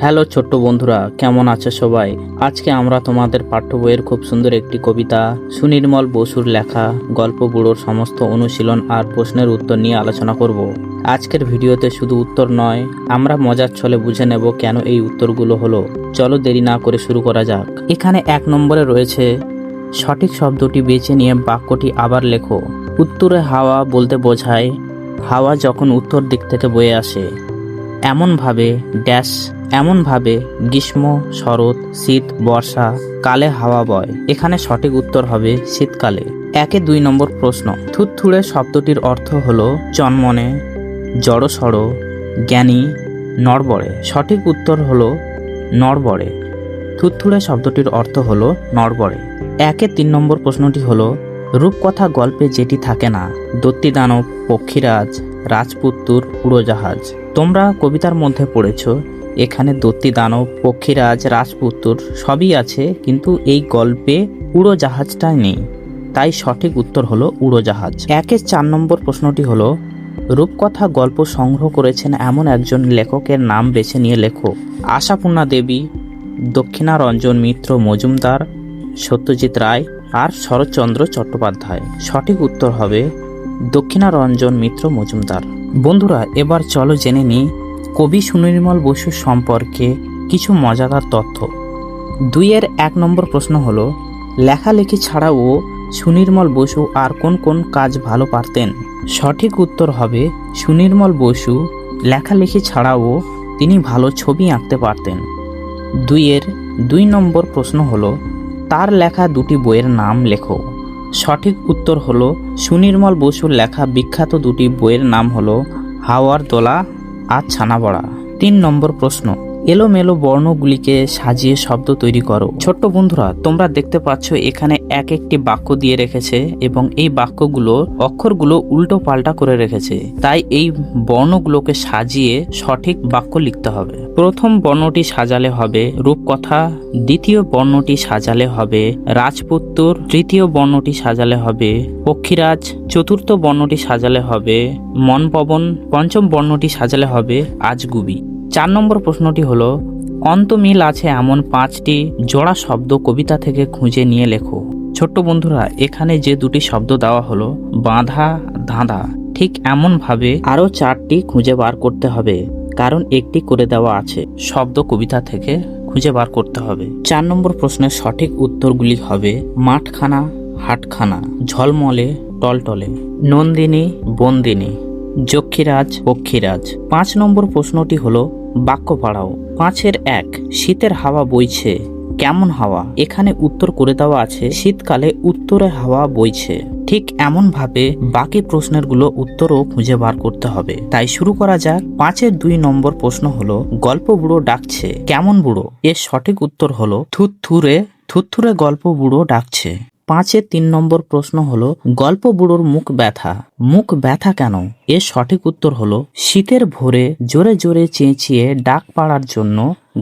Hello ছোট্ট বন্ধুরা, কেমন আছে সবাই? আজকে আমরা তোমাদের পাঠ্য বইয়ের খুব সুন্দর একটি কবিতা সুনির্মল বসুর লেখা গল্প বুড়োর সমস্ত অনুশীলন আর প্রশ্নের উত্তর নিয়ে আলোচনা করব। আজকের ভিডিওতে শুধু উত্তর নয়, আমরা মজার ছলে বুঝে নেব কেন এই উত্তরগুলো হলো। চলো দেরি না করে শুরু করা যাক। এখানে 1 নম্বরে রয়েছে সঠিক শব্দটি বেছে নিয়ে বাক্যটি আবার লেখো। উত্তরে হাওয়া বলতে বোঝায় হাওয়া যখন উত্তর দিক থেকে বয়ে আসে এমনভাবে গ্রীষ্ম, শরৎ, শীত, বর্ষা কালে হাওয়া বয়। এখানে সঠিক উত্তর হবে শীতকালে। 2 নম্বর প্রশ্ন। থুতথুড়ে শব্দটির অর্থ হলো চনমনে, জড়সড়, জ্ঞানী, নড়বড়ে। সঠিক উত্তর হলো নড়বড়ে। থুতথুড়ে শব্দটির অর্থ হলো নড়বড়ে। 3 নম্বর প্রশ্নটি হলো রূপকথা গল্পে যেটি থাকে না, দৈত্যী দানব, পক্ষীরাজ, রাজপুত্তুর, উড়োজাহাজ। তোমরা কবিতার মধ্যে পড়েছ এখানে দৈত্যী দানব, পক্ষীরাজ, রাজপুত্তুর সবই আছে, কিন্তু এই গল্পে উড়োজাহাজটা নেই, তাই সঠিক উত্তর হলো উড়োজাহাজ। 4 নম্বর প্রশ্নটি হলো রূপকথা গল্প সংগ্রহ করেছেন এমন একজন লেখকের নাম বেছে নিয়ে লেখো। আশাপূর্ণা দেবী, দক্ষিণারঞ্জন মিত্র মজুমদার, সত্যজিৎ রায় আর শরৎচন্দ্র চট্টোপাধ্যায়। সঠিক উত্তর হবে দক্ষিণারঞ্জন মিত্র মজুমদার। বন্ধুরা, এবার চলো জেনে নিই কবি সুনির্মল বসু সম্পর্কে কিছু মজাদার তথ্য। 1 নম্বর প্রশ্ন হলো লেখালেখি ছাড়াও সুনির্মল বসু আর কোন কোন কাজ ভালো পারতেন? সঠিক উত্তর হবে সুনির্মল বসু লেখালেখি ছাড়াও তিনি ভালো ছবি আঁকতে পারতেন। 2 নম্বর প্রশ্ন হলো তার লেখা 2টি বইয়ের নাম লেখো। সঠিক উত্তর হলো সুনির্মল বসুর লেখা বিখ্যাত 2টি বইয়ের নাম হলো হাওয়ার দোলা আর ছানাবড়া। 3 নম্বর প্রশ্ন। এলোমেলো বর্ণগুলিকে সাজিয়ে শব্দ তৈরি করো। ছোট্ট বন্ধুরা, তোমরা দেখতে পাচ্ছ এখানে একটি বাক্য দিয়ে রেখেছে এবং এই বাক্যগুলো অক্ষরগুলো উল্টো পাল্টা করে রেখেছে, তাই এই বর্ণগুলোকে সাজিয়ে সঠিক বাক্য লিখতে হবে। প্রথম বর্ণটি সাজালে হবে রূপকথা, দ্বিতীয় বর্ণটি সাজালে হবে রাজপুত্তুর, তৃতীয় বর্ণটি সাজালে হবে পক্ষীরাজ, চতুর্থ বর্ণটি সাজালে হবে মনপবন, পঞ্চম বর্ণটি সাজালে হবে আজগুবি। 4 নম্বর প্রশ্নটি হলো অন্তমিল আছে এমন 5টি জোড়া শব্দ কবিতা থেকে খুঁজে নিয়ে লেখো। ছোট্ট বন্ধুরা, এখানে যে 2টি শব্দ দেওয়া হলো বাঁধা, ধাঁধা, ঠিক এমনভাবে আরও 4টি খুঁজে বার করতে হবে, কারণ একটি করে দেওয়া আছে শব্দ কবিতা থেকে খুঁজে বার করতে হবে। 4 নম্বর প্রশ্নের সঠিক উত্তরগুলি হবে মাঠখানা, হাটখানা, ঝলমলে, টলটলে, নন্দিনী, বন্দিনী, যক্ষীরাজ, পক্ষীরাজ। 5 নম্বর প্রশ্নটি হলো বাক্য পাড়াও। 5-1 শীতের হাওয়া বইছে, কেমন হাওয়া? এখানে উত্তর করে দেওয়া আছে শীতকালে উত্তরে হাওয়া বইছে। ঠিক এমন ভাবে বাকি প্রশ্নেরগুলো উত্তরও খুঁজে বার করতে হবে। তাই শুরু করা যাক। 5-2 নম্বর প্রশ্ন হলো গল্প বুড়ো ডাকছে, কেমন বুড়ো? এর সঠিক উত্তর হলো থুতথুরে। থুতথুরে গল্প বুড়ো ডাকছে। 5-3 নম্বর প্রশ্ন হলো গল্প বুড়োর মুখ ব্যথা, মুখ ব্যথা কেন? এর সঠিক উত্তর হলো শীতের ভোরে জোরে জোরে চেঁচিয়ে ডাক পাড়ার জন্য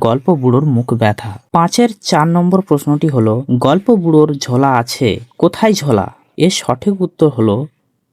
গল্প বুড়োর মুখ ব্যথা। 5-4 নম্বর প্রশ্নটি হলো গল্প বুড়োর ঝোলা আছে, কোথায় ঝোলা? এর সঠিক উত্তর হলো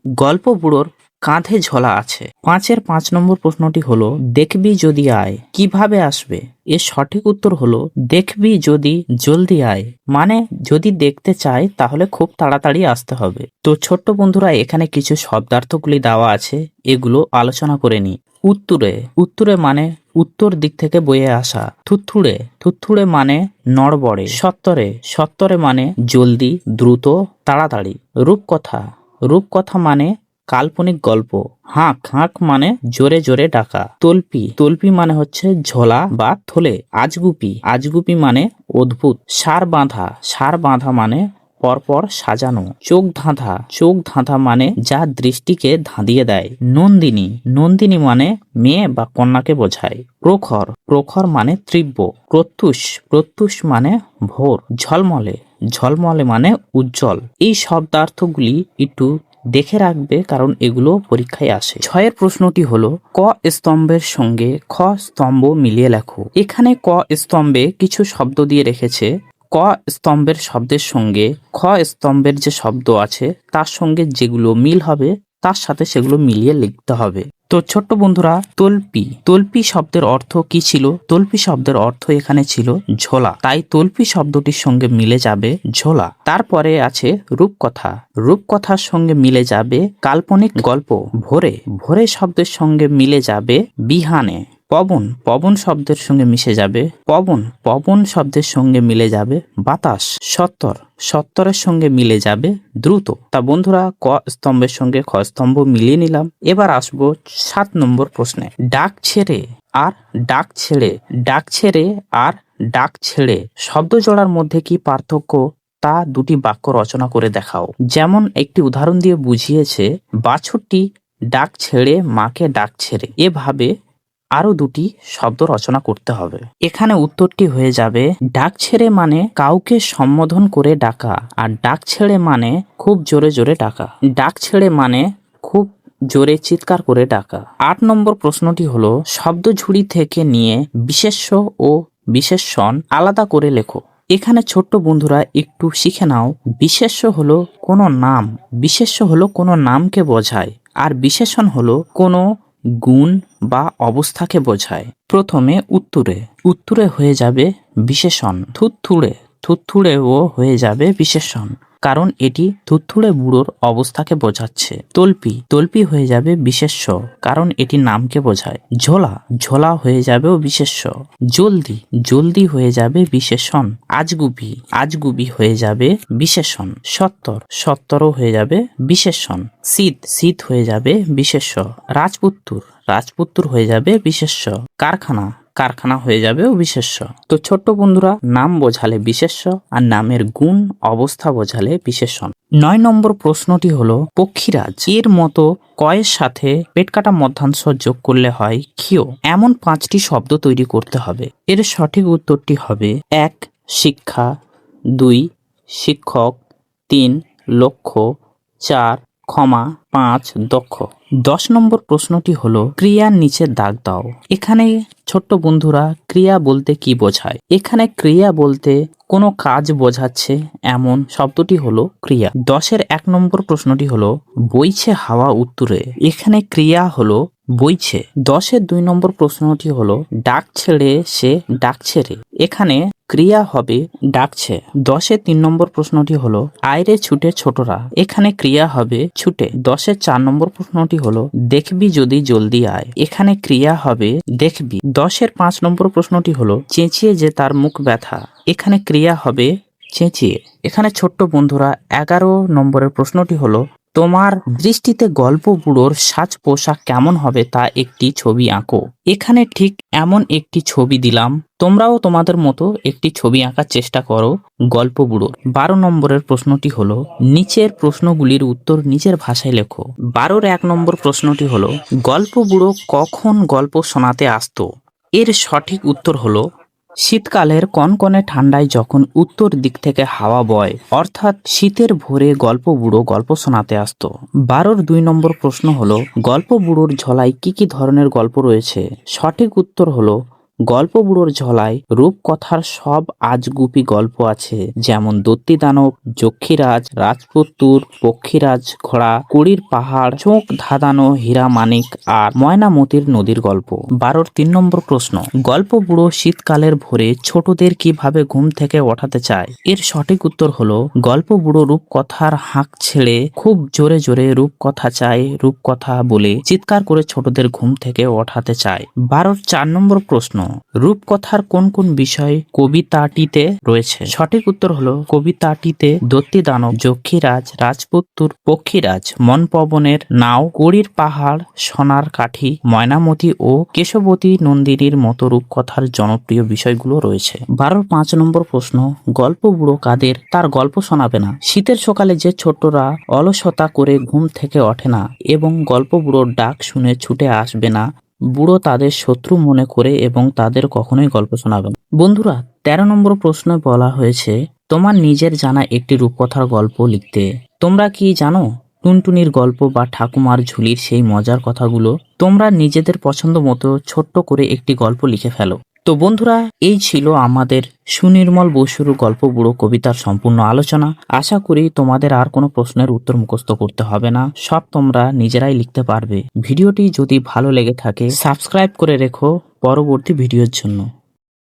গল্প বুড়োর কাঁধে ঝোলা আছে। 5 নম্বর প্রশ্নটি হলো দেখবি যদি আয়, কিভাবে আসবে? এর সঠিক উত্তর হলো দেখবি যদি জলদি আয়, মানে যদি দেখতে চাই তাহলে খুব তাড়াতাড়ি আসতে হবে। তো ছোট্ট বন্ধুরা, এখানে কিছু শব্দার্থগুলি দেওয়া আছে, এগুলো আলোচনা করে নি। উত্তুরে, উত্তুরে মানে উত্তর দিক থেকে বয়ে আসা। থুতথুড়ে, থুতথুড়ে মানে নড়বড়ে। সত্তরে, সত্তরে মানে জলদি, দ্রুত, তাড়াতাড়ি। রূপকথা, রূপকথা মানে কাল্পনিক গল্প। হাঁক, হাঁক মানে জোরে জোরে ডাকা। তল্পি, তল্পি মানে হচ্ছে ঝোলা বা থলে। আজগুপি, আজগুপি মানে অদ্ভুত। সার বাঁধা, সার বাঁধা মানে পরপর সাজানো। চোখ ধাঁধা, চোখ ধাঁধা মানে যা দৃষ্টিকে ধাঁধিয়ে দেয়। নন্দিনী, নন্দিনী মানে মেয়ে বা কন্যাকে বোঝায়। প্রখর, প্রখর মানে তীব্র। প্রত্যুষ, প্রত্যুষ মানে ভোর। ঝলমলে, ঝলমলে মানে উজ্জ্বল। এই শব্দার্থগুলি একটু দেখে রাখবে, কারণ এগুলো পরীক্ষায় আসে। 6 প্রশ্নটি হলো ক স্তম্ভের সঙ্গে খ স্তম্ভ মিলিয়ে লেখো। এখানে ক স্তম্ভে কিছু শব্দ দিয়ে রেখেছে। ক স্তম্ভের শব্দের সঙ্গে খ স্তম্ভের যে শব্দ আছে তার সঙ্গে যেগুলো মিল হবে তার সাথে সেগুলো মিলিয়ে লিখতে হবে। তো ছোট্ট বন্ধুরা, তল্পি তল্পি শব্দের অর্থ কি ছিল? তল্পি শব্দের অর্থ এখানে ছিল ঝোলা, তাই তল্পি শব্দটির সঙ্গে মিলে যাবে ঝোলা। তারপরে আছে রূপকথা। রূপকথার সঙ্গে মিলে যাবে কাল্পনিক গল্প। ভোরে ভোরে শব্দের সঙ্গে মিলে যাবে বিহানে। পবন পবন শব্দের সঙ্গে মিশে যাবে পবন। পবন শব্দের সঙ্গে মিলে যাবে বাতাস। সত্তর সত্তরের সঙ্গে মিলে যাবে দ্রুত। তা বন্ধুরা, ক স্তম্ভের সঙ্গে খ স্তম্ভ মিলিয়ে নিলাম। এবার আসবো 7 নম্বর প্রশ্নে। ডাক ছেড়ে আর ডাক ছেড়ে। ডাক ছেড়ে আর ডাক ছেড়ে শব্দ জোড়ার মধ্যে কি পার্থক্য তা দুটি বাক্য রচনা করে দেখাও। যেমন একটি উদাহরণ দিয়ে বুঝিয়েছে, বাছুরটি ডাক ছেড়ে মাকে ডাক ছেড়ে। এভাবে আরো দুটি শব্দ রচনা করতে হবে। এখানে উত্তরটি হয়ে যাবে, ডাক ছেড়ে মানে কাউকে সম্বোধন করে ডাকা, আর ডাক ছেড়ে মানে খুব জোরে জোরে ডাকা। ডাক ছেড়ে মানে খুব জোরে চিৎকার করে ডাকা। 8 নম্বর প্রশ্নটি হলো, শব্দ ঝুড়ি থেকে নিয়ে বিশেষ্য ও বিশেষণ আলাদা করে লেখো। এখানে ছোট্ট বন্ধুরা একটু শিখে নাও। বিশেষ্য হলো কোনো নাম, বিশেষ্য হলো কোনো নামকে বোঝায়, আর বিশেষণ হলো কোনো গুণ বা অবস্থাকে বোঝায়। প্রথমে উত্তরে। উত্তরে হয়ে যাবে বিশেষণ। থুতথুড়ে। থুতথুড়েও হয়ে যাবে বিশেষণ, কারণ এটি থুতথুড়ে বুড়োর অবস্থাকে বোঝাচ্ছে। তল্পি। তল্পি হয়ে যাবে বিশেষ্য, কারণ এটি নামকে বোঝায়। ঝোলা। ঝোলা হয়ে যাবেও বিশেষ্য। জলদি। জলদি হয়ে যাবে বিশেষণ। আজগুবি। আজগুবি হয়ে যাবে বিশেষণ। সত্তর। সত্তরও হয়ে যাবে বিশেষণ। শীত। শীত হয়ে যাবে বিশেষ্য। রাজপুত্তুর। রাজপুত্তুর হয়ে যাবে বিশেষ্য। কারখানা। কারখানা হয়ে যাবে বিশেষ্য। তো ছোট্ট বন্ধুরা, নাম বোঝালে বিশেষ্য আর নামের গুণ অবস্থা বোঝালে বিশেষণ। 9 নম্বর প্রশ্নটি হলো, পক্ষীরাজ এর মতো কয়ের সাথে পেটকাটা মধ্যাংশ যোগ করলে হয় ক্ষীয়। এমন 5টি শব্দ তৈরি করতে হবে। এর সঠিক উত্তরটি হবে 1 শিক্ষা, 2 শিক্ষক, 3 লক্ষ্য, 4 ক্ষমা, 5 দক্ষ। 10 নম্বর প্রশ্নটি হলো, ক্রিয়ার নিচে দাগ দাও। এখানে ছোট্ট বন্ধুরা, ক্রিয়া বলতে কি বোঝায়? এখানে ক্রিয়া বলতে কোনো কাজ বোঝাচ্ছে এমন শব্দটি হলো ক্রিয়া। 10-এর 1 নম্বর প্রশ্নটি হলো, বইছে হাওয়া উত্তরে। এখানে ক্রিয়া হলো বইছে। 10-এর 2 নম্বর প্রশ্নটি হলো, ডাক ছেড়ে সে ডাক ছেড়ে। এখানে ক্রিয়া হবে ডাকছে। 10-এর 3 নম্বর প্রশ্নটি হলো, আয়রে ছুটে ছোটরা। এখানে ক্রিয়া হবে ছুটে। 10-এর 4 নম্বর প্রশ্নটি হলো, দেখবি যদি জলদি আয়। এখানে ক্রিয়া হবে দেখবি। 10-এর 5 নম্বর প্রশ্নটি হলো, চেঁচিয়ে যে তার মুখ ব্যথা। এখানে ক্রিয়া হবে চেঁচিয়ে। এখানে ছোট্ট বন্ধুরা, 11 নম্বরের প্রশ্নটি হলো, তোমার দৃষ্টিতে গল্প বুড়োর সাজ পোশাক কেমন হবে তা একটি ছবি আঁকো। এখানে ঠিক এমন একটি ছবি দিলাম, তোমরাও তোমাদের মতো একটি ছবি আঁকার চেষ্টা করো গল্প বুড়োর। 12 নম্বরের প্রশ্নটি হলো, নিচের প্রশ্নগুলির উত্তর নিজের ভাষায় লেখো। 12-এর 1 নম্বর প্রশ্নটি হলো, গল্প বুড়ো কখন গল্প শোনাতে আসতো? এর সঠিক উত্তর হলো, শীতকালের কনকনে ঠান্ডায় যখন উত্তর দিক থেকে হাওয়া বয়, অর্থাৎ শীতের ভোরে গল্প বুড়ো গল্প শোনাতে আসতো। 12-এর 2 নম্বর প্রশ্ন হলো, গল্প বুড়োর ঝোলায় কি কি ধরনের গল্প রয়েছে? সঠিক উত্তর হলো, গল্প বুড়োর ঝোলায় রূপকথার সব আজগুপি গল্প আছে, যেমন দত্তি দানব, যক্ষীরাজ, রাজপুত্তুর, পক্ষীরাজ ঘোড়া, কুড়ির পাহাড়, চোখ ধাঁধানো হীরা মানিক আর ময়নামতির নদীর গল্প। 12-এর 3 নম্বর প্রশ্ন, গল্প বুড়ো শীতকালের ভোরে ছোটদের কিভাবে ঘুম থেকে ওঠাতে চায়? এর সঠিক উত্তর হলো, গল্প বুড়ো রূপকথার হাঁক ছেড়ে খুব জোরে জোরে রূপকথা চায় রূপকথা বলে চিৎকার করে ছোটদের ঘুম থেকে ওঠাতে চায়। 12-এর 4 নম্বর প্রশ্ন, রূপকথার কোন কোন বিষয় কবিতাটিতে রয়েছে? সঠিক উত্তর হলো, কবিতাটিতে দত্তি দানব, যক্ষীরাজ, রাজপুত্তুর, পক্ষীরাজ, মনপবনের নাও, কুড়ির পাহাড়, সোনার কাঠি, ময়নামতি ও কেশবতী নন্দিনীর মতো রূপকথার জনপ্রিয় বিষয়গুলো রয়েছে। 12-এর 5 নম্বর প্রশ্ন, গল্প বুড়ো কাদের তার গল্প শোনাবে না? শীতের সকালে যে ছোটরা অলসতা করে ঘুম থেকে ওঠে না এবং গল্প বুড়োর ডাক শুনে ছুটে আসবে না, বুড়ো তাদের শত্রু মনে করে এবং তাদের কখনোই গল্প শোনাবে না। বন্ধুরা, 13 নম্বর প্রশ্নে বলা হয়েছে, তোমার নিজের জানা একটি রূপকথার গল্প লিখতে। তোমরা কি জানো টুনটুনির গল্প বা ঠাকুমার ঝুলির সেই মজার কথাগুলো? তোমরা নিজেদের পছন্দ মতো ছোট্ট করে একটি গল্প লিখে ফেলো। তো বন্ধুরা, এই ছিল আমাদের সুনির্মল বসুর গল্প বুড়ো কবিতার সম্পূর্ণ আলোচনা। আশা করি তোমাদের আর কোনো প্রশ্নের উত্তর মুখস্থ করতে হবে না, সব তোমরা নিজেরাই লিখতে পারবে। ভিডিওটি যদি ভালো লেগে থাকে সাবস্ক্রাইব করে রেখো পরবর্তী ভিডিওর জন্য।